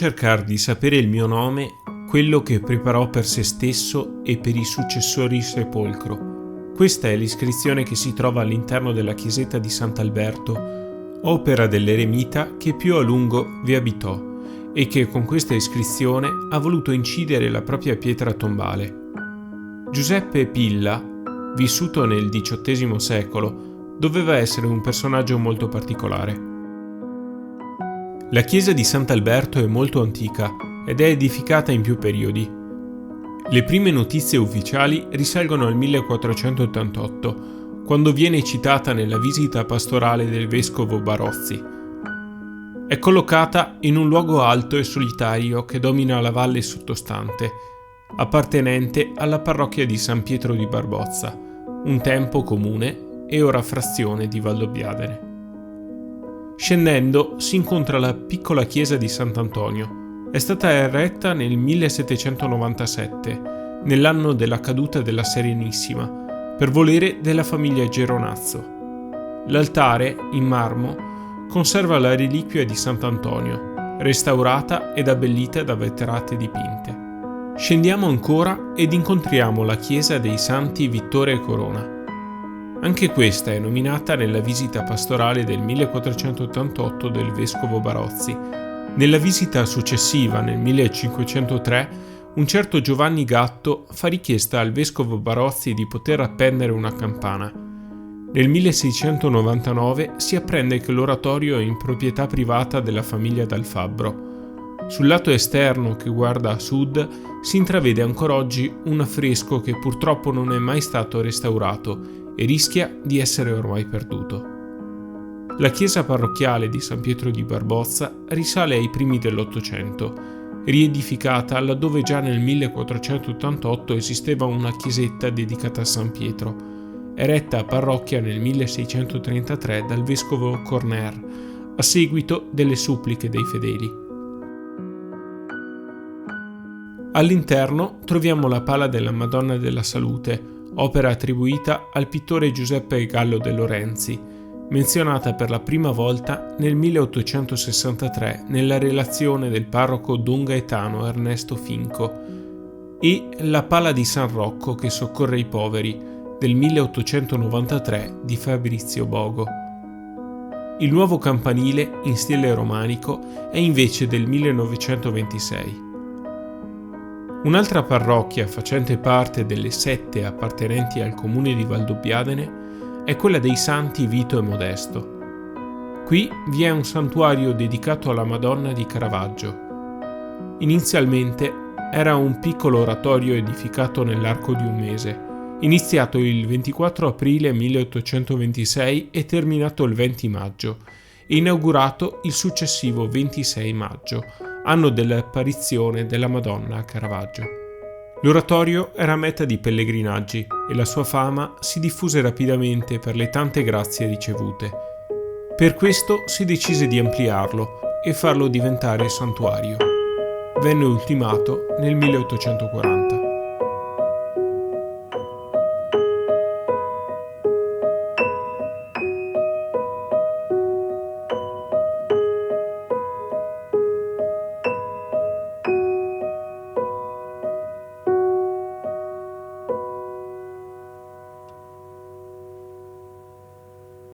cercar di sapere il mio nome, quello che preparò per se stesso e per i successori sepolcro. Questa è l'iscrizione che si trova all'interno della chiesetta di Sant'Alberto, opera dell'eremita che più a lungo vi abitò e che con questa iscrizione ha voluto incidere la propria pietra tombale. Giuseppe Pilla, vissuto nel XVIII secolo, doveva essere un personaggio molto particolare. La chiesa di Sant'Alberto è molto antica ed è edificata in più periodi. Le prime notizie ufficiali risalgono al 1488, quando viene citata nella visita pastorale del vescovo Barozzi. È collocata in un luogo alto e solitario che domina la valle sottostante, appartenente alla parrocchia di San Pietro di Barbozza, un tempo comune e ora frazione di Valdobbiadene. Scendendo si incontra la piccola chiesa di Sant'Antonio. È stata eretta nel 1797, nell'anno della caduta della Serenissima, per volere della famiglia Geronazzo. L'altare, in marmo, conserva la reliquia di Sant'Antonio, restaurata ed abbellita da vetrate dipinte. Scendiamo ancora ed incontriamo la chiesa dei Santi Vittore e Corona. Anche questa è nominata nella visita pastorale del 1488 del vescovo Barozzi. Nella visita successiva, nel 1503, un certo Giovanni Gatto fa richiesta al vescovo Barozzi di poter appendere una campana. Nel 1699 si apprende che l'oratorio è in proprietà privata della famiglia Dal Fabbro. Sul lato esterno che guarda a sud si intravede ancora oggi un affresco che purtroppo non è mai stato restaurato e rischia di essere ormai perduto. La chiesa parrocchiale di San Pietro di Barbozza risale ai primi dell'Ottocento, riedificata laddove già nel 1488 esisteva una chiesetta dedicata a San Pietro, eretta a parrocchia nel 1633 dal vescovo Corner, a seguito delle suppliche dei fedeli. All'interno troviamo la pala della Madonna della Salute, opera attribuita al pittore Giuseppe Gallo de Lorenzi, menzionata per la prima volta nel 1863 nella relazione del parroco Don Gaetano Ernesto Finco, e la pala di San Rocco che soccorre i poveri del 1893 di Fabrizio Bogo. Il nuovo campanile in stile romanico è invece del 1926. Un'altra parrocchia facente parte delle 7 appartenenti al comune di Valdobbiadene è quella dei Santi Vito e Modesto. Qui vi è un santuario dedicato alla Madonna di Caravaggio. Inizialmente era un piccolo oratorio edificato nell'arco di un mese, iniziato il 24 aprile 1826 e terminato il 20 maggio, e inaugurato il successivo 26 maggio, anno dell'apparizione della Madonna a Caravaggio. L'oratorio era meta di pellegrinaggi e la sua fama si diffuse rapidamente per le tante grazie ricevute. Per questo si decise di ampliarlo e farlo diventare santuario. Venne ultimato nel 1840.